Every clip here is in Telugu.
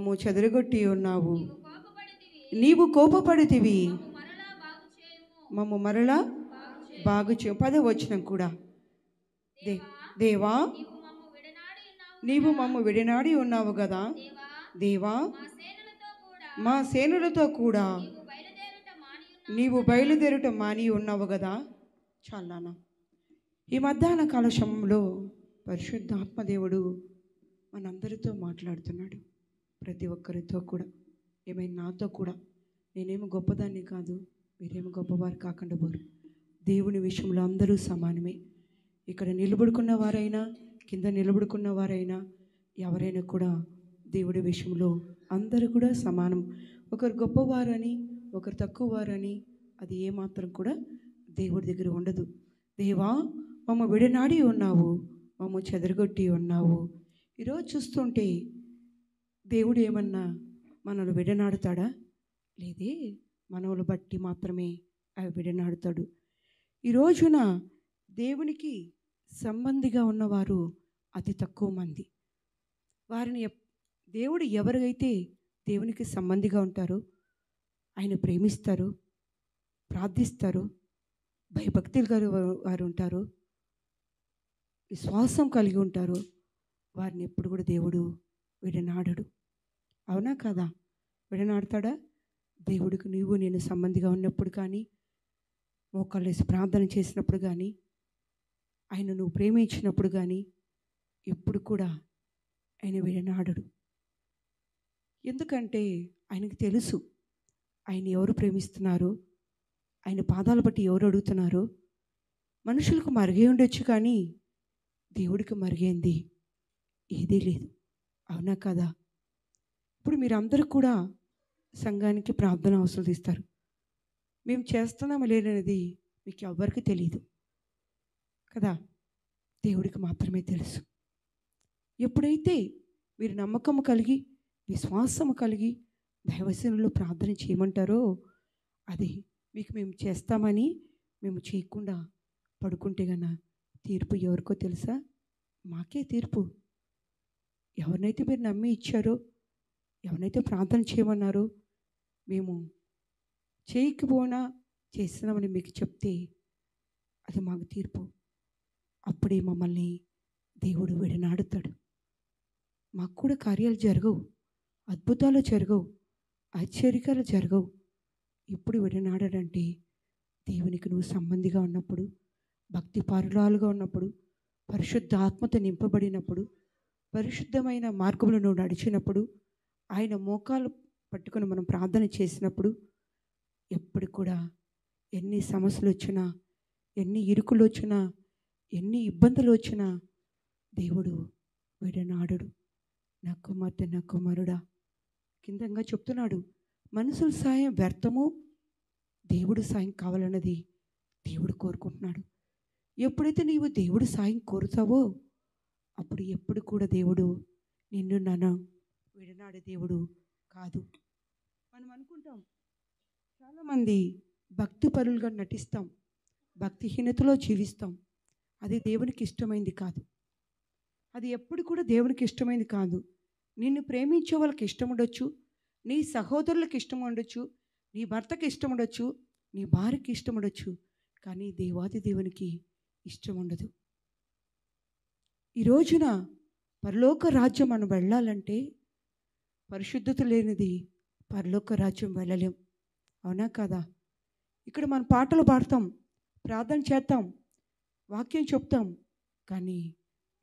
మమ్ము చెదరగొట్టి ఉన్నావు. నీవు కోపపడితివి, మమ్ము మరలా బాగు చే 10వ వచనం కూడా. దేవా నీవు మమ్ము విడనాడి ఉన్నావు కదా. దేవా మా సేనులతో కూడా నీవు బయలుదేరుట మాని ఉన్నావు కదా. చాలా ఈ మధ్యాహ్న కాల సమయంలో పరిశుద్ధాత్మదేవుడు మనందరితో మాట్లాడుతున్నాడు. ప్రతి ఒక్కరితో కూడా, ఏమైనా నాతో కూడా. నేనేమో గొప్పదాన్ని కాదు, మీరేమో గొప్పవారు కాకుండా పోరు. దేవుని విషయంలో అందరూ సమానమే. ఇక్కడ నిలబడుకున్న వారైనా కింద నిలబడుకున్న వారైనా ఎవరైనా కూడా దేవుడి విషయంలో అందరూ కూడా సమానం. ఒకరు గొప్పవారని ఒకరు తక్కువ వారని అది ఏమాత్రం కూడా దేవుడి దగ్గర ఉండదు. దేవా మమ్మ విడనాడి ఉన్నావు, మమ్మ చెదరగొట్టి ఉన్నావు. ఈరోజు చూస్తుంటే దేవుడు ఏమన్నా మనల్ని విడనాడుతాడా? లేదే, మనవులు బట్టి మాత్రమే అవి విడనాడుతాడు. ఈ రోజున దేవునికి సంబంధిగా ఉన్నవారు అతి తక్కువ మంది. వారిని దేవుడు ఎవరైతే దేవునికి సంబంధిగా ఉంటారో, ఆయన ప్రేమిస్తారు, ప్రార్థిస్తారు, భయభక్తులు వారు ఉంటారు, విశ్వాసం కలిగి ఉంటారు, వారిని ఎప్పుడు కూడా దేవుడు విడనాడడు. అవునా కదా? విడనాడతాడా? దేవుడికి నీవు నేను సంబంధిగా ఉన్నప్పుడు కానీ, మోకాళ్ళేసి ప్రార్థన చేసినప్పుడు కానీ, ఆయన నువ్వు ప్రేమించినప్పుడు కానీ ఎప్పుడు కూడా ఆయన విడనాడడు. ఎందుకంటే ఆయనకు తెలుసు ఆయన ఎవరు ప్రేమిస్తున్నారో, ఆయన పాదాలు బట్టి ఎవరు అడుగుతున్నారో. మనుషులకు మరిగే ఉండొచ్చు కానీ దేవుడికి మరిగేంది ఏదీ లేదు. అవునా కదా? ఇప్పుడు మీరందరూ కూడా సంఘానికి ప్రార్థన అవసరం తీస్తారు. మేము చేస్తున్నాము లేదనేది మీకు ఎవ్వరికి తెలియదు కదా, దేవుడికి మాత్రమే తెలుసు. ఎప్పుడైతే మీరు నమ్మకము కలిగి విశ్వాసము కలిగి దైవసేనలో ప్రార్థన చేయమంటారో, అది మీకు మేము చేస్తామని మేము చేయకుండా పడుకుంటే గన తీర్పు ఎవరికో తెలుసా? మాకే తీర్పు. ఎవరినైతే మీరు నమ్మి ఇచ్చారో, ఎవరినైతే ప్రార్థన చేయమన్నారో, మేము చేయకపోయినా చేస్తున్నామని మీకు చెప్తే అది మాకు తీర్పు. అప్పుడే మమ్మల్ని దేవుడు విడనాడుతాడు. మాకు కూడా కార్యాలు జరగవు, అద్భుతాలు జరగవు, ఆశ్చర్యకాలు జరగవు. ఇప్పుడు విడనాడంటే దేవునికి నువ్వు సంబంధిగా ఉన్నప్పుడు, భక్తి పరురాలుగా ఉన్నప్పుడు, పరిశుద్ధ ఆత్మతో నింపబడినప్పుడు, పరిశుద్ధమైన మార్గంలో నువ్వు నడిచినప్పుడు, ఆయన మోకాలు పట్టుకొని మనం ప్రార్థన చేసినప్పుడు ఎప్పుడు కూడా ఎన్ని సమస్యలు వచ్చినా, ఎన్ని ఇరుకులు వచ్చినా, ఎన్ని ఇబ్బందులు వచ్చినా దేవుడు విడనాడడు. నా కుమార్తె నా కుమారుడా, కిందంగా చెప్తున్నాడు, మనుషుల సాయం వ్యర్థము, దేవుడు సాయం కావాలన్నది దేవుడు కోరుకుంటున్నాడు. ఎప్పుడైతే నీవు దేవుడు సాయం కోరుతావో అప్పుడు ఎప్పుడు కూడా దేవుడు నిన్ను నన్ను విడనాడే దేవుడు కాదు. మనం అనుకుంటాం, చాలామంది భక్తి పరులుగా నటిస్తాం, భక్తిహీనతలో జీవిస్తాం. అది దేవునికి ఇష్టమైంది కాదు. అది ఎప్పుడు కూడా దేవునికి ఇష్టమైంది కాదు. నిన్ను ప్రేమించే వాళ్ళకి ఇష్టం ఉండొచ్చు, నీ సహోదరులకు ఇష్టం ఉండొచ్చు, నీ భర్తకి ఇష్టం ఉండొచ్చు, నీ భార్యకి ఇష్టం ఉండొచ్చు, కానీ దేవాది దేవునికి ఇష్టం ఉండదు. ఈ రోజున పరలోక రాజ్యం మనం వెళ్ళాలంటే పరిశుద్ధత లేనిది పరలోక రాజ్యం వెళ్ళలేం. అవునా కదా? ఇక్కడ మనం పాటలు పాడతాం, ప్రార్థన చేస్తాం, వాక్యం చెప్తాం, కానీ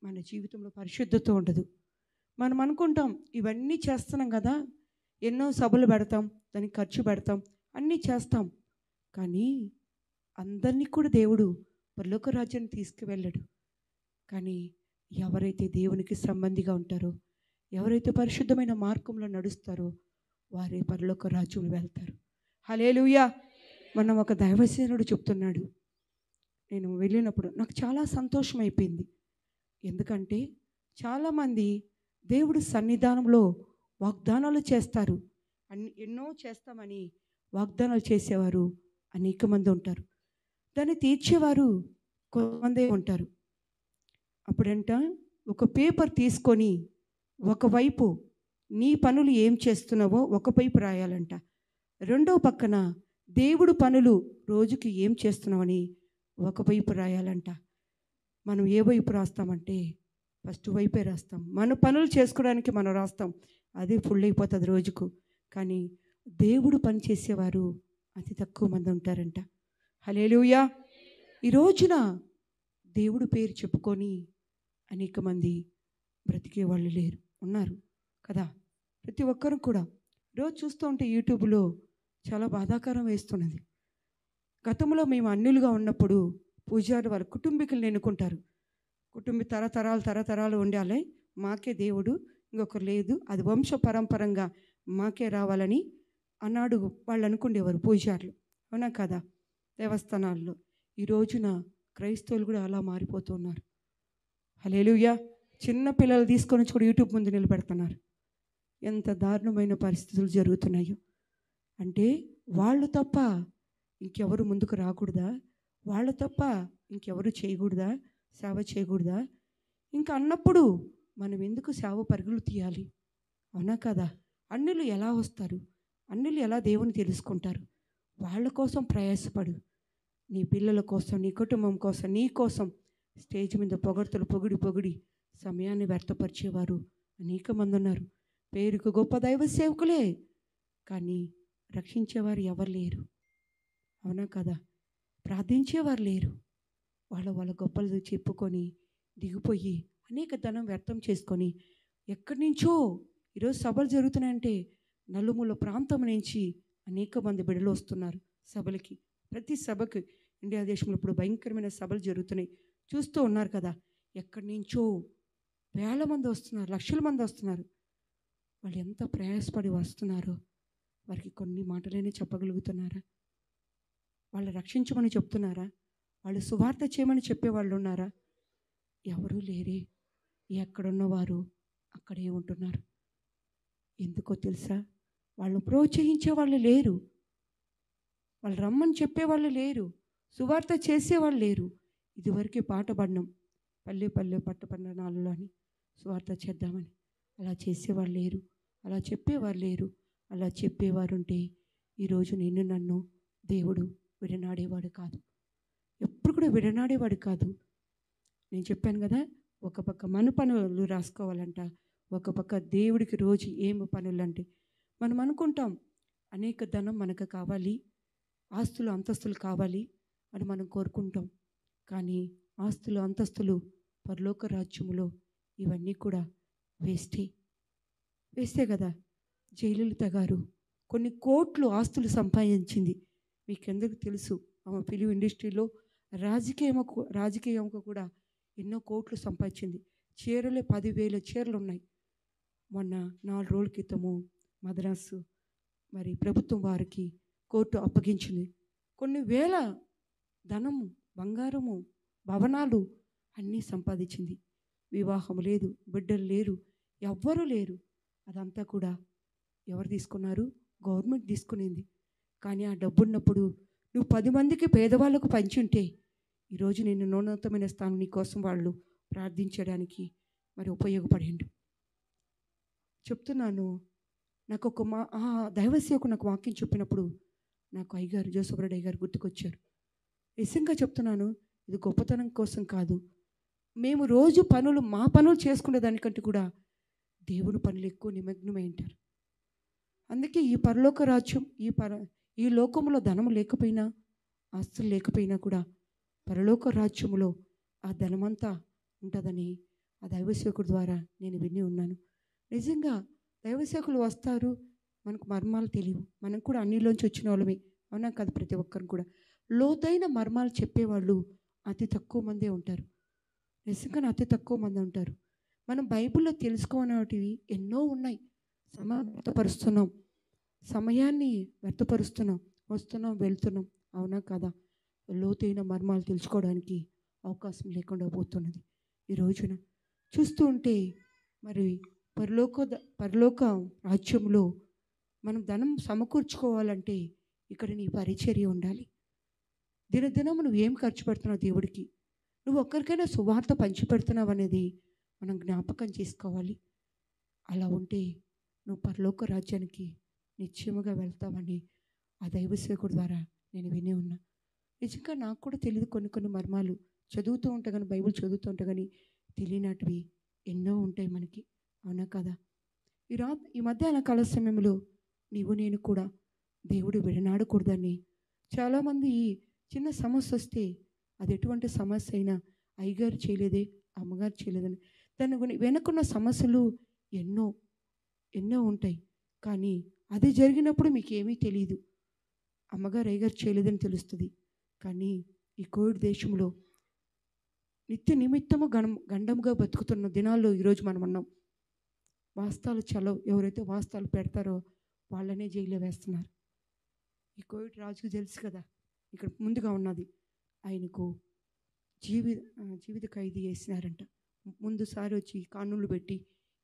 మన జీవితంలో పరిశుద్ధత ఉండదు. మనం అనుకుంటాం ఇవన్నీ చేస్తున్నాం కదా, ఎన్నో సభలు పెడతాం, దానికి ఖర్చు పెడతాం, అన్నీ చేస్తాం, కానీ అందరినీ కూడా దేవుడు పరలోక రాజ్యాన్ని తీసుకువెళ్ళాడు. కానీ ఎవరైతే దేవునికి సంబంధిగా ఉంటారో, ఎవరైతే పరిశుద్ధమైన మార్గంలో నడుస్తారో వారే పరలోక రాజ్యంలో వెళ్తారు. హల్లెలూయా. మనం ఒక దైవసేనుడు చెప్తున్నాడు, నేను వెళ్ళినప్పుడు నాకు చాలా సంతోషం అయిపోయింది. ఎందుకంటే చాలామంది దేవుడి సన్నిధానంలో వాగ్దానాలు చేస్తారు, ఎన్నో చేస్తామని వాగ్దానాలు చేసేవారు అనేక మంది ఉంటారు, దాన్ని తీర్చేవారు కొంతమందే ఉంటారు. అప్పుడంట ఒక పేపర్ తీసుకొని ఒకవైపు నీ పనులు ఏం చేస్తున్నావో ఒకవైపు రాయాలంట. రెండో పక్కన దేవుడు పనులు రోజుకి ఏం చేస్తున్నావని ఒకవైపు రాయాలంట. మనం ఏ వైపు రాస్తామంటే ఫస్ట్ వైపే రాస్తాం. మన పనులు చేసుకోవడానికి మనం రాస్తాం, అదే ఫుల్ అయిపోతుంది రోజుకు. కానీ దేవుడు పని చేసేవారు అతి తక్కువ మంది ఉంటారంట. హల్లెలూయా. ఈ రోజున దేవుడు పేరు చెప్పుకొని అనేక మంది బ్రతికే వాళ్ళు లేరు, ఉన్నారు కదా. ప్రతి ఒక్కరు కూడా రోజు చూస్తూ ఉంటే యూట్యూబ్లో చాలా బాధాకరం వేస్తున్నది. గతంలో మేము అన్యులుగా ఉన్నప్పుడు పూజారి వారి కుటుంబీకులను ఎన్నుకుంటారు. తరతరాలు ఉండాలి, మాకే దేవుడు, ఇంకొకరు లేదు, అది వంశ పరంపరంగా మాకే రావాలని అన్నాడు వాళ్ళు అనుకునేవారు పూజారులు, అవునా కదా. దేవస్థానాల్లో ఈ రోజున క్రైస్తవులు కూడా అలా మారిపోతున్నారు. హల్లెలూయా. చిన్న పిల్లలు తీసుకొని వచ్చి కూడా యూట్యూబ్ ముందు నిలబెడుతున్నారు. ఎంత దారుణమైన పరిస్థితులు జరుగుతున్నాయో. అంటే వాళ్ళు తప్ప ఇంకెవరు ముందుకు రాకూడదా? వాళ్ళు తప్ప ఇంకెవరు చేయకూడదా? సేవ చేయకూడదా? ఇంకా అన్నప్పుడు మనం ఎందుకు సేవ పరుగులు తీయాలి? అవునా కదా. అన్యులు ఎలా వస్తారు? అన్యులు ఎలా దేవుని తెలుసుకుంటారు? వాళ్ళ కోసం ప్రయాసపడు. నీ పిల్లల కోసం, నీ కుటుంబం కోసం, నీ కోసం స్టేజ్ మీద పొగడ్తలు పొగిడి సమయాన్ని వ్యర్థపరిచేవారు అనేక మంది ఉన్నారు. పేరుకు గొప్ప దైవ సేవకులే, కానీ రక్షించేవారు ఎవరు లేరు, అవునా కదా. ప్రార్థించేవారు లేరు. వాళ్ళ గొప్పలు చెప్పుకొని దిగిపోయి అనేక ధనం వ్యర్థం చేసుకొని ఎక్కడి నుంచో ఈరోజు సభలు జరుగుతున్నాయంటే నలుమూల ప్రాంతం నుంచి అనేక మంది బిడ్డలు వస్తున్నారు సభలకి. ప్రతి సభకు ఇండియా దేశంలో ఇప్పుడు భయంకరమైన సభలు జరుగుతున్నాయి, చూస్తూ ఉన్నారు కదా. ఎక్కడి నుంచో వేల మంది వస్తున్నారు, లక్షల మంది వస్తున్నారు. వాళ్ళు ఎంత ప్రయాసపడి వస్తున్నారో వారికి కొన్ని మాటలైనా చెప్పగలుగుతున్నారా? వాళ్ళు రక్షించమని చెప్తున్నారా? వాళ్ళు సువార్త చేయమని చెప్పేవాళ్ళు ఉన్నారా? ఎవరూ లేరే. ఎక్కడున్నవారు అక్కడే ఉంటున్నారు. ఎందుకో తెలుసా? వాళ్ళు ప్రోత్సహించే వాళ్ళు లేరు, వాళ్ళు రమ్మని చెప్పేవాళ్ళు లేరు, సువార్త చేసేవాళ్ళు లేరు. ఇదివరకే పాట పాడినాం, పల్లె పట్టణాలలో అని సువార్త చేద్దామని. అలా చేసేవాళ్ళు లేరు, అలా చెప్పేవారు లేరు. అలా చెప్పేవారుంటే ఈరోజు నన్ను దేవుడు విడనాడేవాడు కాదు, ఎప్పుడు కూడా విడనాడేవాడు కాదు. నేను చెప్పాను కదా, ఒక పక్క మన పనులు రాసుకోవాలంట, ఒక పక్క దేవుడికి రోజు ఏమి పనులు అంటే. మనం అనుకుంటాం అనేక ధనం మనకు కావాలి, ఆస్తులు అంతస్తులు కావాలి అని మనం కోరుకుంటాం. కానీ ఆస్తులు అంతస్తులు పరలోక రాజ్యములో ఇవన్నీ కూడా వేస్తే కదా. జయలలిత గారు కొన్ని కోట్లు ఆస్తులు సంపాదించింది. మీకెందుకు తెలుసు? ఆమె ఫిలిం ఇండస్ట్రీలో రాజకీయంగా కూడా ఎన్నో కోట్లు సంపాదించింది. చీరలే 10,000 చీరలు ఉన్నాయి. మొన్న 4 రోజుల క్రితము మద్రాసు మరి ప్రభుత్వం వారికి కోర్టు అప్పగించింది. కొన్ని వేల ధనము, బంగారము, భవనాలు అన్నీ సంపాదించింది. వివాహం లేదు, బిడ్డలు లేరు, ఎవ్వరూ లేరు. అదంతా కూడా ఎవరు తీసుకున్నారు? గవర్నమెంట్ తీసుకునింది. కానీ ఆ డబ్బు ఉన్నప్పుడు నువ్వు 10 మందికి పేదవాళ్ళకు పంచుంటే ఈరోజు నేను ఉన్నతమైన స్థానం నీ కోసం వాళ్ళు ప్రార్థించడానికి మరి ఉపయోగపడిండు. చెప్తున్నాను. నాకు ఒక దైవసేవకు నాకు వాక్యం చెప్పినప్పుడు నాకు అయ్యగారు జోసఫ్ రెడ్డి అయ్యగారు గుర్తుకొచ్చారు. నిజంగా చెప్తున్నాను, ఇది గొప్పతనం కోసం కాదు. మేము రోజు మా పనులు చేసుకునే దానికంటే కూడా దేవుని పనులు ఎక్కువ నిమగ్నమై ఉంటారు. అందుకే ఈ పరలోక రాజ్యం, ఈ లోకంలో ధనం లేకపోయినా, ఆస్తులు లేకపోయినా కూడా పరలోక రాజ్యములో ఆ ధనమంతా ఉంటుందని ఆ దైవసేవకుడి ద్వారా నేను విని ఉన్నాను. నిజంగా దైవసేవకులు వస్తారు, మనకు మర్మాలు తెలియవు. మనం కూడా అన్నిలోంచి వచ్చిన వాళ్ళమే, అవునా కాదు. ప్రతి ఒక్కరు కూడా లోతైన మర్మాలు చెప్పేవాళ్ళు అతి తక్కువ మందే ఉంటారు. నిజంగానే అతి తక్కువ మంది ఉంటారు. మనం బైబిల్లో తెలుసుకోనేటివి ఎన్నో ఉన్నాయి. సమయాన్ని వ్యర్థపరుస్తున్నాం, వస్తున్నాం వెళ్తున్నాం, అవునా కదా. లోతైన మర్మాలు తెలుసుకోవడానికి అవకాశం లేకుండా పోతున్నది. ఈ రోజున చూస్తూ ఉంటే మరి పరలోక రాజ్యంలో మనం ధనం సమకూర్చుకోవాలంటే ఇక్కడ నీ పరిచర్య ఉండాలి. దినదినం నువ్వు ఏం ఖర్చు పెడుతున్నావు దేవుడికి, నువ్వు ఒక్కరికైనా సువార్త పంచిపెడుతున్నావు అనేది మనం జ్ఞాపకం చేసుకోవాలి. అలా ఉంటే నువ్వు పరలోక రాజ్యానికి నిశ్చయముగా వెళ్తావని ఆ దైవసేవకుడి ద్వారా నేను విని ఉన్నా. నిజంగా నాకు కూడా తెలియదు కొన్ని కొన్ని మర్మాలు. చదువుతూ ఉంటా కానీ, బైబిల్ చదువుతూ ఉంటా కానీ తెలియనటివి ఎన్నో ఉంటాయి మనకి. అవునా కదా? ఈ మధ్యాహ్న కాల సమయంలో నీవు నేను కూడా దేవుడు విడనాడకూడదని చాలామంది చిన్న సమస్య వస్తే అది ఎటువంటి సమస్య అయినా అయ్యగారు చేయలేదే, అమ్మగారు చేయలేదని దాని వెనుకున్న సమస్యలు ఎన్నో ఎన్నో ఉంటాయి. కానీ అది జరిగినప్పుడు మీకు ఏమీ తెలియదు. అమ్మగారు అయ్యగారు చేయలేదని తెలుస్తుంది. కానీ ఈ కోవిడ్ దేశంలో నిత్య నిమిత్తము గండంగా బతుకుతున్న దినాల్లో ఈరోజు మనం ఉన్నాం. వాస్తవాలు చలవు. ఎవరైతే వాస్తవాలు పెడతారో వాళ్ళనే జైల్లో వేస్తున్నారు. ఈ కోవిడ్ రాజుకు తెలుసు కదా, ఇక్కడ ముందుగా ఉన్నది. ఆయనకు జీవిత ఖైదీ వేసినారంట. ముందుసారి వచ్చి కానూళ్ళు పెట్టి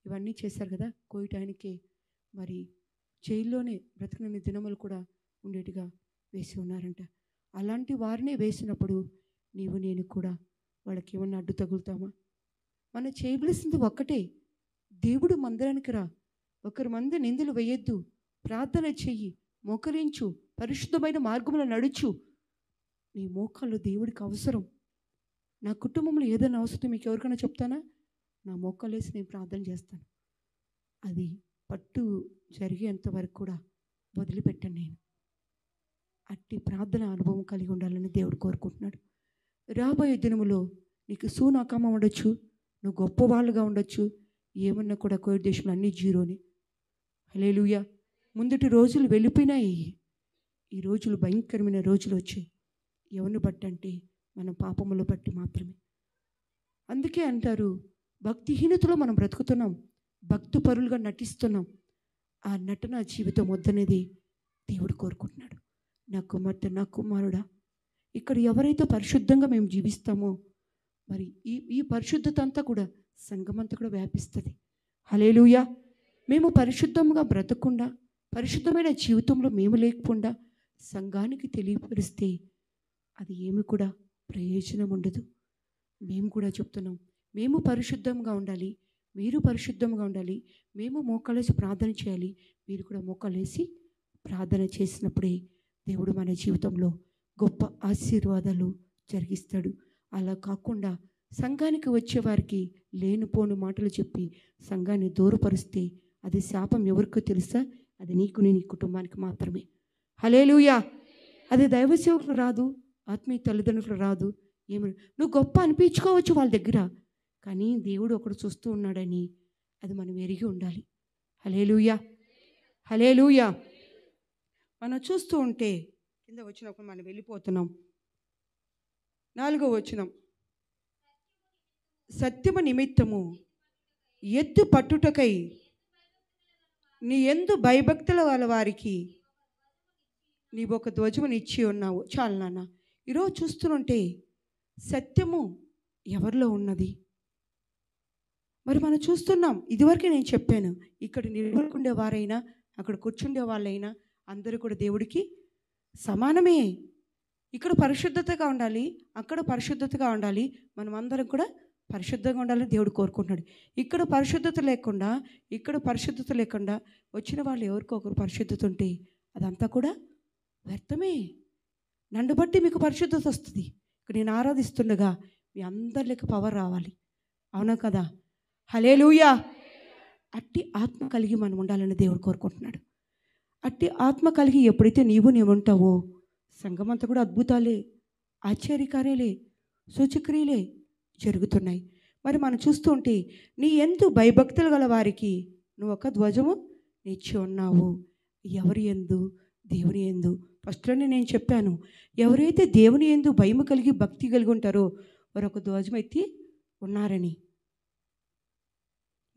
ఇవన్నీ చేశారు కదా. కోవిడ్ ఆయనకే మరి జైల్లోనే బ్రతికిన దినములు కూడా ఉండేట్టుగా వేసి ఉన్నారంట. అలాంటి వారినే వేసినప్పుడు నీవు నేను కూడా వాళ్ళకి ఏమన్నా అడ్డు తగులుతామా? మనం చేయవలసింది ఒక్కటే, దేవుడు మందిరానికి రా, ఒకరి మంది నిందలు వేయొద్దు, ప్రార్థన చెయ్యి, మోకరించు, పరిశుద్ధమైన మార్గంలో నడుచు. నీ మోకాళ్ళు దేవుడికి అవసరం. నా కుటుంబంలో ఏదైనా అవసరం మీకు ఎవరికైనా చెప్తానా? నా మోకాలు వేసి నేను ప్రార్థన చేస్తాను. అది పట్టు జరిగేంత వరకు కూడా వదిలిపెట్టాను నేను. అట్టి ప్రార్థన అనుభవం కలిగి ఉండాలని దేవుడు కోరుకుంటున్నాడు. రాబోయే దినములో నీకు సూనాకామం ఉండొచ్చు, నువ్వు గొప్పవాళ్ళుగా ఉండొచ్చు, ఏమన్నా కూడా కోవిడ్ దేశంలో అన్నీ జీరోని. హల్లెలూయా. ముందటి రోజులు వెళ్ళిపోయినాయి. ఈ రోజులు భయంకరమైన రోజులు వచ్చాయి. ఎవరిని బట్టి అంటే మన పాపములు బట్టి మాత్రమే. అందుకే అంటారు, భక్తిహీనతలో మనం బ్రతుకుతున్నాం, భక్తి పరులుగా నటిస్తున్నాం. ఆ నటన జీవితం వద్దనేది దేవుడు కోరుకుంటున్నాడు. నా కుమార్తె, నా కుమారుడా, ఇక్కడ ఎవరైతే పరిశుద్ధంగా మేము జీవిస్తామో మరి ఈ పరిశుద్ధత అంతా కూడా సంఘమంతా కూడా వ్యాపిస్తుంది. హల్లెలూయా. మేము పరిశుద్ధంగా బ్రతకుండా, పరిశుద్ధమైన జీవితంలో మేము లేకుండా సంఘానికి తెలియపరిస్తే అది ఏమి కూడా ప్రయోజనం ఉండదు. మేము కూడా చెప్తున్నాం, మేము పరిశుద్ధంగా ఉండాలి, మీరు పరిశుద్ధంగా ఉండాలి, మేము మోకాలేసి ప్రార్థన చేయాలి, మీరు కూడా మోకాలేసి ప్రార్థన చేసినప్పుడే దేవుడు మన జీవితంలో గొప్ప ఆశీర్వాదాలు జరిగిస్తాడు. అలా కాకుండా సంఘానికి వచ్చేవారికి లేనిపోని మాటలు చెప్పి సంఘాన్ని దూరపరిస్తే అది శాపం ఎవరికో తెలుసా? అది నీకు, నీ కుటుంబానికి మాత్రమే. హల్లెలూయా. అది దైవ సేవకులు రాదు, ఆత్మీయ తల్లిదండ్రులు రాదు. నువ్వు గొప్ప అనిపించుకోవచ్చు వాళ్ళ దగ్గర, కానీ దేవుడు ఒకడు చూస్తూ ఉన్నాడని అది మనం ఎరిగి ఉండాలి. హల్లెలూయా, హల్లెలూయా. మనం చూస్తూ ఉంటే కింద వచ్చినప్పుడు మనం వెళ్ళిపోతున్నాం. 4వ వచనం, సత్యము నిమిత్తము ఎత్తు పట్టుటకై నీ యందు భయభక్తుల వాళ్ళ వారికి నీవు ఒక ధ్వజమును ఇచ్చి ఉన్నావు. చాలు నాన్న. ఈరోజు చూస్తుంటే సత్యము ఎవరిలో ఉన్నది? మరి మనం చూస్తున్నాం. ఇదివరకే నేను చెప్పాను, ఇక్కడ నిలబడుకునే వారైనా అక్కడ కూర్చుండే వాళ్ళైనా అందరూ కూడా దేవుడికి సమానమే. ఇక్కడ పరిశుద్ధతగా ఉండాలి, అక్కడ పరిశుద్ధతగా ఉండాలి, మనం అందరం కూడా పరిశుద్ధంగా ఉండాలని దేవుడు కోరుకుంటున్నాడు. ఇక్కడ పరిశుద్ధత లేకుండా వచ్చిన వాళ్ళు ఎవరికో ఒకరు పరిశుద్ధత ఉంటే అదంతా కూడా వ్యర్థమే. నన్ను బట్టి మీకు పరిశుద్ధత వస్తుంది. ఇక్కడ నేను ఆరాధిస్తుండగా మీ అందరిలోకి పవర్ రావాలి. అవునా కదా? హల్లెలూయా. అట్టి ఆత్మ కలిగి మనం ఉండాలని దేవుడు కోరుకుంటున్నాడు. అట్టి ఆత్మ కలిగి ఎప్పుడైతే నీవు ఉంటావో సంఘమంతా కూడా అద్భుతాలే, ఆశ్చర్యకార్యాలే, సూచక్రియలే జరుగుతున్నాయి. మరి మనం చూస్తూ ఉంటే నీ యందు భయభక్తులు గల వారికి నువ్వు ఒక ధ్వజము నిచ్చి ఉన్నావు. ఎవరి యందు? దేవుని యందు. ఫస్ట్లోనే నేను చెప్పాను, ఎవరైతే దేవుని యందు భయము కలిగి భక్తి కలిగి ఉంటారో వారు ఒక ధ్వజం ఎత్తి ఉన్నారని.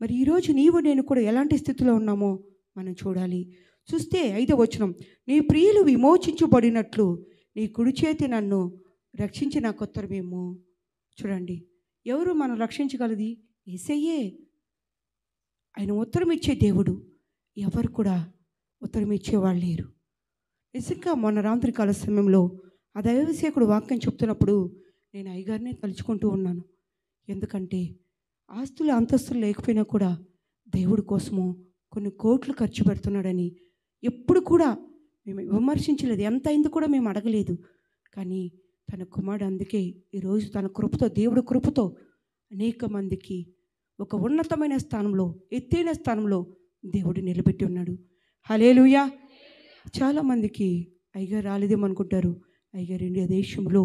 మరి ఈరోజు నీవు నేను కూడా ఎలాంటి స్థితిలో ఉన్నామో మనం చూడాలి. చూస్తే 5వ వచనం, నీ ప్రియులు విమోచించబడినట్లు నీ కుడి చేతి నన్ను రక్షించి నాకు ఉత్తరమేమో. చూడండి, ఎవరు మనం రక్షించగలది? యేసయ్యే. ఆయన ఉత్తరం ఇచ్చే దేవుడు. ఎవరు కూడా ఉత్తరం ఇచ్చేవాళ్ళు లేరు. నిజంగా మొన్న రాత్రికాల సమయంలో ఆ దైవసేవకుడు వాక్యం చెప్తున్నప్పుడు నేను అయ్యగారిని తలుచుకుంటూ ఉన్నాను. ఎందుకంటే ఆస్తులు అంతస్తులు లేకపోయినా కూడా దేవుడి కోసము కొన్ని కోట్లు ఖర్చు పెడుతున్నాడని ఎప్పుడు కూడా మేము విమర్శించలేదు. ఎంత అయింది కూడా మేము అడగలేదు. కానీ తన కుమారుడు అందుకే ఈరోజు తన కృపతో, దేవుడి కృపతో అనేక మందికి ఒక ఉన్నతమైన స్థానంలో, ఎత్తైన స్థానంలో దేవుడు నిలబెట్టి ఉన్నాడు. హల్లెలూయా. చాలామందికి అయ్యగారు రాలేదేమనుకుంటారు. అయ్యగారు ఇండియా దేశంలో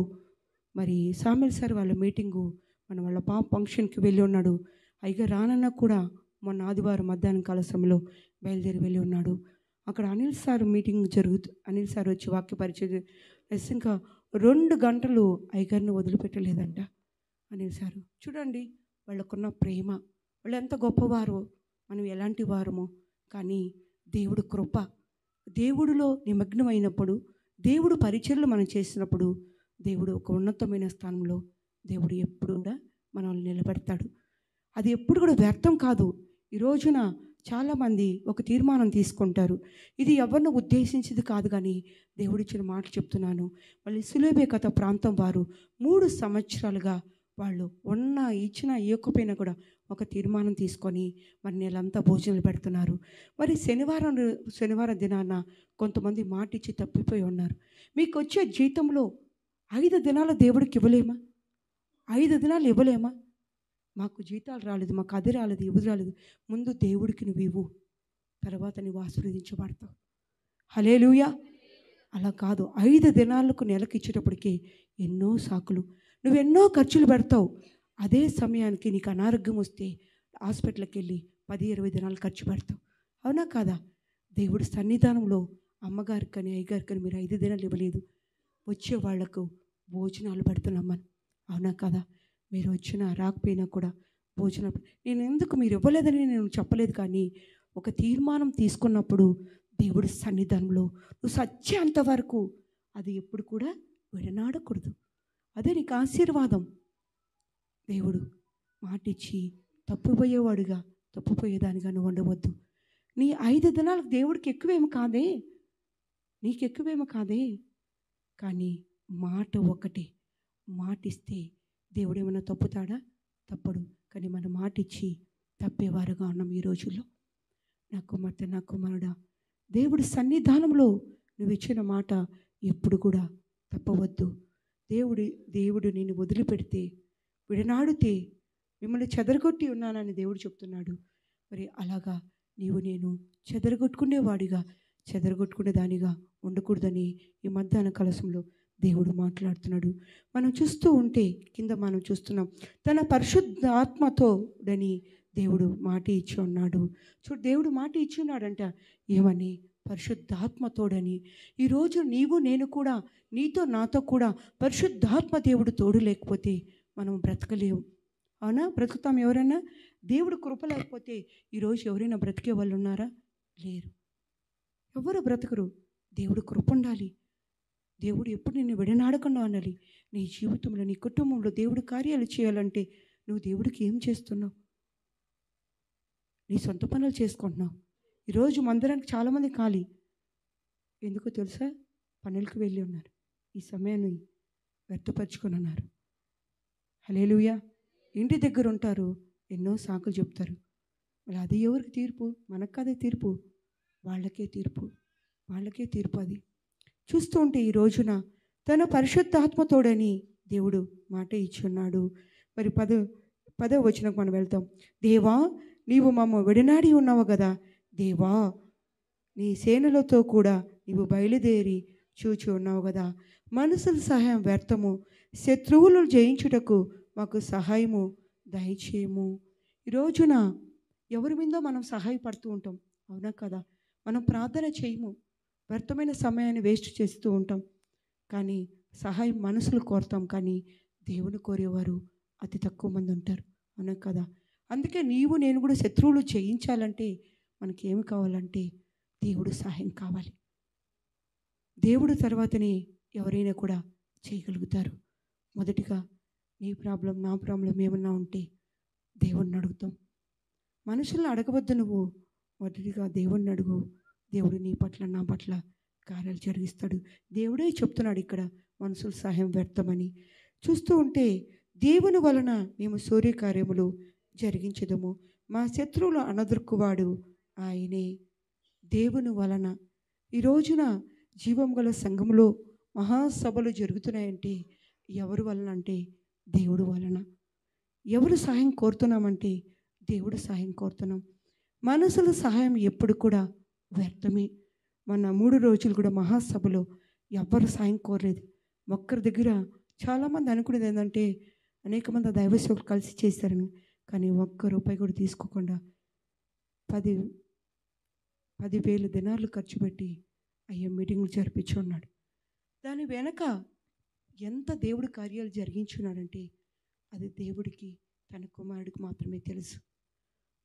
మరి సామెల్ సార్ వాళ్ళ మీటింగు, వాళ్ళ పాప ఫంక్షన్కి వెళ్ళి ఉన్నాడు. అయ్యగారు రానన్నా కూడా మొన్న ఆదివారం మధ్యాహ్నం కాల సమయంలో బయలుదేరి వెళ్ళి ఉన్నాడు. అక్కడ Anil sir meeting Anil sir వచ్చి వాక్య పరిచయం ఇంకా 2 గంటలు అయ్యగారిని వదిలిపెట్టలేదంట అనిల్ సారు. చూడండి వాళ్ళకున్న ప్రేమ, వాళ్ళు ఎంత గొప్పవారో, మనం ఎలాంటి వారమో. కానీ దేవుడు కృప, దేవుడిలో నిమగ్నమైనప్పుడు, దేవుడు పరిచర్లు మనం చేసినప్పుడు దేవుడు ఒక ఉన్నతమైన స్థానంలో దేవుడు ఎప్పుడు కూడా మనల్ని నిలబెడతాడు. అది ఎప్పుడు కూడా వ్యర్థం కాదు. ఈ రోజున చాలామంది ఒక తీర్మానం తీసుకుంటారు. ఇది ఎవరిని ఉద్దేశించింది కాదు, కానీ దేవుడిచ్చిన మాట చెప్తున్నాను. మళ్ళీ సులేబేకత ప్రాంతం వారు 3 సంవత్సరాలుగా వాళ్ళు ఇచ్చినా ఇవ్వకపోయినా కూడా ఒక తీర్మానం తీసుకొని మరి నెలంతా భోజనాలు పెడుతున్నారు. మరి శనివారం దినాన కొంతమంది మాట ఇచ్చి తప్పిపోయి ఉన్నారు. మీకు వచ్చే జీతంలో 5 దినాలు దేవుడికి ఇవ్వలేమా? 5 దినాలు ఇవ్వలేమా? మాకు జీతాలు రాలేదు, మాకు అది రాలేదు, ఇది రాలేదు. ముందు దేవుడికి నువ్వు ఇవ్వు, తర్వాత నువ్వు ఆశీర్వదించబడతావు. హల్లెలూయా. అలా కాదు, 5 దినాలకు నెలకు ఇచ్చేటప్పటికి ఎన్నో సాకులు, నువ్వెన్నో ఖర్చులు పెడతావు. అదే సమయానికి నీకు అనారోగ్యం వస్తే హాస్పిటల్కి వెళ్ళి 10-20 దినాలు ఖర్చు పెడతావు. అవునా కాదా? దేవుడి సన్నిధానంలో అమ్మగారికి కానీ అయ్యగారికి కానీ మీరు 5 దినాలు ఇవ్వలేదు, వచ్చే వాళ్లకు భోజనాలు పెడుతున్నామని. అవునా కదా? మీరు వచ్చినా రాకపోయినా కూడా భోజనం, నేను ఎందుకు మీరు ఇవ్వలేదని నేను చెప్పలేదు, కానీ ఒక తీర్మానం తీసుకున్నప్పుడు దేవుడి సన్నిధానంలో నువ్వు సచ్చేంత వరకు అది ఎప్పుడు కూడా విడనాడకూడదు. అదే నీకు ఆశీర్వాదం. దేవుడు మాటిచ్చి తప్పుపోయేదానిగా నువ్వు ఉండవద్దు. నీ 5 దినాలకు దేవుడికి ఎక్కువేమి కాదే, నీకు ఎక్కువేమో కాదే, కానీ మాట ఒకటే. మాటిస్తే దేవుడు ఏమైనా తప్పుతాడా? తప్పడు. కానీ మన మాట ఇచ్చి తప్పేవారుగా ఉన్నాం ఈ రోజుల్లో. నా కుమారుడా, దేవుడి సన్నిధానంలో నువ్వు ఇచ్చిన మాట ఎప్పుడు కూడా తప్పవద్దు. దేవుడు నిన్ను వదిలిపెడితే, విడనాడితే మిమ్మల్ని చెదరగొట్టి ఉన్నానని దేవుడు చెప్తున్నాడు. మరి అలాగా నేను చెదరగొట్టుకునే దానిగా ఉండకూడదని ఈ మధ్యాహ్న కలశంలో దేవుడు మాట్లాడుతున్నాడు. మనం చూస్తూ ఉంటే కింద మనం చూస్తున్నాం, తన పరిశుద్ధ ఆత్మతోడని దేవుడు మాట ఇచ్చి ఉన్నాడు. దేవుడు మాట ఇచ్చి ఉన్నాడంట. ఏమని? పరిశుద్ధాత్మతోడని. ఈరోజు నేను కూడా, నాతో కూడా పరిశుద్ధాత్మ దేవుడు తోడు లేకపోతే మనం బ్రతకలేము. అవునా? బ్రతుకుతాం ఎవరైనా? దేవుడు కృప లేకపోతే ఈరోజు ఎవరైనా బ్రతికే వాళ్ళు ఉన్నారా? లేరు. ఎవరు బ్రతకరు. దేవుడు కృప ఉండాలి. దేవుడు ఎప్పుడు నిన్ను విడనాడకుండా ఉండాలి. నీ జీవితంలో, నీ కుటుంబంలో దేవుడు కార్యాలు చేయాలంటే నువ్వు దేవుడికి ఏం చేస్తున్నావు? నీ సొంత పనులు చేసుకుంటున్నావు. ఈరోజు మందిరానికి చాలామంది ఖాళీ. ఎందుకో తెలుసా? పనులకు వెళ్ళి ఉన్నారు. ఈ సమయాన్ని వ్యర్థపరుచుకొని ఉన్నారు. హల్లెలూయా. ఇంటి దగ్గర ఉంటారు, ఎన్నో సాకులు చెప్తారు. మరి అది ఎవరికి తీర్పు? మనకు కాదే తీర్పు, వాళ్ళకే తీర్పు. అది చూస్తూ ఉంటే ఈ రోజున తన పరిశుద్ధాత్మతోడని దేవుడు మాట ఇచ్చున్నాడు. మరి 10వ వచనంకి మనం వెళ్తాం. దేవా, నీవు మమ్మ విడనాడి ఉన్నావు కదా. దేవా, నీ సేనలతో కూడా నీవు బయలుదేరి చూచి ఉన్నావు కదా. మనుషుల సహాయం వ్యర్థము, శత్రువులను జయించుటకు మాకు సహాయము దయచేయము. ఈ రోజున ఎవరి మీదో మనం సహాయపడుతూ ఉంటాం. అవునా కదా? మనం ప్రార్థన చేయము, వ్యర్థమైన సమయాన్ని వేస్ట్ చేస్తూ ఉంటాం. కానీ సహాయం మనుషులు కోరుతాం, కానీ దేవుని కోరేవారు అతి తక్కువ మంది ఉంటారు. అవునా కదా? అందుకే నేను కూడా శత్రువులు జయించాలంటే మనకి ఏమి కావాలంటే దేవుడు సహాయం కావాలి. దేవుడు తర్వాతనే ఎవరైనా కూడా చేయగలుగుతారు. మొదటిగా నీ ప్రాబ్లం, నా ప్రాబ్లం ఏమన్నా ఉంటే దేవుణ్ణి అడుగుతాం. మనుషులను అడగవద్దు. నువ్వు మొదటిగా దేవుణ్ణి అడుగు. దేవుడు నీ పట్ల, నా పట్ల కార్యాలు జరిగిస్తాడు. దేవుడే చెప్తున్నాడు ఇక్కడ, మనుషుల సహాయం వ్యర్థమని. చూస్తూ ఉంటే దేవుని వలన మేము సూర్యకార్యములు జరిగించదము, మా శత్రువులు అనదొక్కువాడు ఆయనే. దేవుని వలన ఈ రోజున జీవం గల సంఘంలో మహాసభలు జరుగుతున్నాయంటే ఎవరి వలన అంటే దేవుడు వలన. ఎవరు సహాయం కోరుతున్నామంటే దేవుడు సహాయం కోరుతున్నాం. మనుషుల సహాయం ఎప్పుడు కూడా వ్యర్థమే. మన 3 రోజులు కూడా మహాసభలో ఎవ్వరు సాయం కోరలేదు. ఒక్కరి దగ్గర చాలామంది అనుకునేది ఏంటంటే అనేక మంది దైవ సేవకులు కలిసి చేశారని, కానీ ఒక్క రూపాయి కూడా తీసుకోకుండా 10,000 దినార్లు ఖర్చు పెట్టి అయ్యే మీటింగ్లు జరిపించున్నాడు. దాని వెనక ఎంత దేవుడు కార్యాలు జరిగించున్నాడంటే అది దేవుడికి, తన కుమారుడికి మాత్రమే తెలుసు.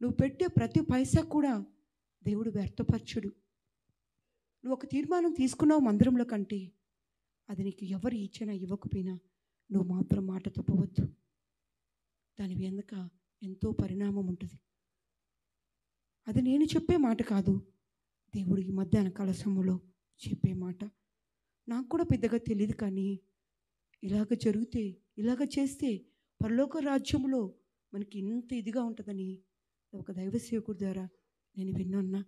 నువ్వు పెట్టే ప్రతి పైసా కూడా దేవుడు వ్యర్థపరచుడు. నువ్వు ఒక తీర్మానం తీసుకున్నావు మందిరంలో కంటే, అది నీకు ఎవరు ఇచ్చినా ఇవ్వకపోయినా నువ్వు మాత్రం మాట తప్పవద్దు. దాని వెనుక ఎంతో పరిణామం ఉంటుంది. అది నేను చెప్పే మాట కాదు, దేవుడు ఈ మధ్యాహ్న కాల సమయంలో చెప్పే మాట. నాకు కూడా పెద్దగా తెలియదు, కానీ ఇలాగ జరిగితే, ఇలాగ చేస్తే పరలోక రాజ్యంలో మనకి ఇంత ఇదిగా ఉంటుందని ఒక దైవ సేవకుడి ద్వారా నేను విన్నా.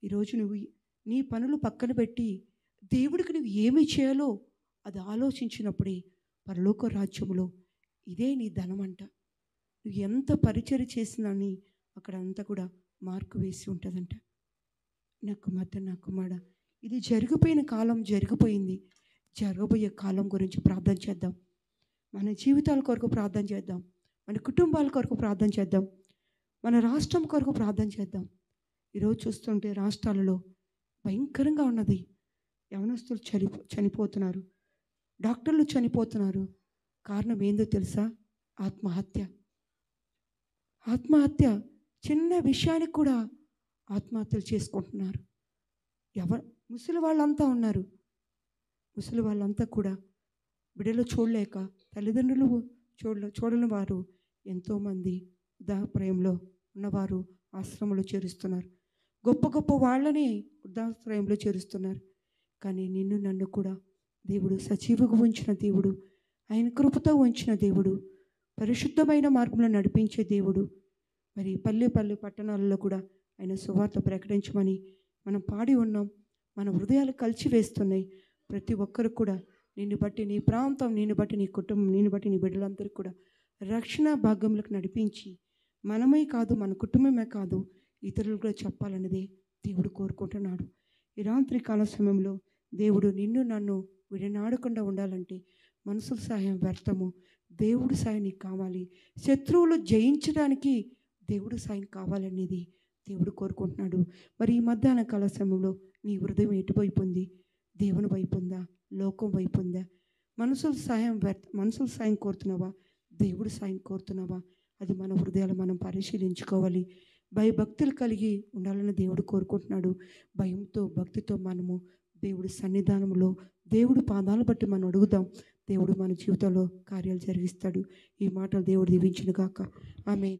ఈరోజు నువ్వు నీ పనులు పక్కన పెట్టి దేవుడికి నువ్వు ఏమి చేయాలో అది ఆలోచించినప్పుడే పరలోక రాజ్యంలో ఇదే నీ ధనం అంట. నువ్వు ఎంత పరిచర్య చేసినా అని అక్కడ అంతా కూడా మార్కు వేసి ఉంటుందంట. నా కుమారుడా, ఇది జరిగిపోయిన కాలం జరిగిపోయింది. జరగబోయే కాలం గురించి ప్రార్థన చేద్దాం. మన జీవితాల కొరకు ప్రార్థన చేద్దాం. మన కుటుంబాల కొరకు ప్రార్థన చేద్దాం. మన రాష్ట్రం కొరకు ప్రార్థన చేద్దాం. ఈరోజు చూస్తుంటే రాష్ట్రాలలో భయంకరంగా ఉన్నది. యవనస్తులు చనిపోతున్నారు, డాక్టర్లు చనిపోతున్నారు. కారణం ఏందో తెలుసా? ఆత్మహత్య. చిన్న విషయానికి కూడా ఆత్మహత్యలు చేసుకుంటున్నారు. ముసలి వాళ్ళంతా ఉన్నారు. ముసలి వాళ్ళంతా కూడా బిడ్డలు చూడలేక, తల్లిదండ్రులు చూడని వారు ఎంతోమంది వృద్ధాప్రాయంలో ఉన్నవారు ఆశ్రమంలో చేరుస్తున్నారు. గొప్ప గొప్ప వాళ్ళని వృద్ధాశ్రయంలో చేరుస్తున్నారు. కానీ నిన్ను నన్ను కూడా దేవుడు సజీవుగా ఉంచిన దేవుడు, ఆయన కృపతో ఉంచిన దేవుడు, పరిశుద్ధమైన మార్గంలో నడిపించే దేవుడు. మరి పల్లె పట్టణాలలో కూడా ఆయన సువార్త ప్రకటించమని మనం పాడి ఉన్నాం. మన హృదయాలు కలిసి వేస్తున్నాయి. ప్రతి ఒక్కరు కూడా నిన్ను బట్టి, నీ ప్రాంతం, నిన్ను బట్టి నీ కుటుంబం, నిన్ను బట్టి నీ బిడ్డలందరూ కూడా రక్షణ భాగంలోకి నడిపించి మనమే కాదు, మన కుటుంబమే కాదు, ఇతరులు కూడా చెప్పాలన్నదే దేవుడు కోరుకుంటున్నాడు. ఈ రాత్రి కాల సమయంలో దేవుడు నిన్ను నన్ను విడనాడకుండా ఉండాలంటే మనుషుల సహాయం వ్యర్థము. దేవుడు సాయం నీకు కావాలి. శత్రువులు జయించడానికి దేవుడు సాయం కావాలనేది దేవుడు కోరుకుంటున్నాడు. మరి ఈ మధ్యాహ్న కాల సమయంలో నీ హృదయం ఎటువైపు ఉంది? దేవుని వైపు ఉందా? లోకం వైపు ఉందా? మనుషుల సాయం కోరుతున్నావా? దేవుడు సాయం కోరుతున్నావా? అది మన హృదయాలు మనం పరిశీలించుకోవాలి. భయభక్తులు కలిగి ఉండాలని దేవుడు కోరుకుంటున్నాడు. భయంతో, భక్తితో మనము దేవుడి సన్నిధానంలో, దేవుడి పాదాలు బట్టి మనం అడుగుదాం. దేవుడు మన జీవితంలో కార్యాలు జరిగిస్తాడు. ఈ మాటలు దేవుడు దీవించును గాక. ఆమేన్.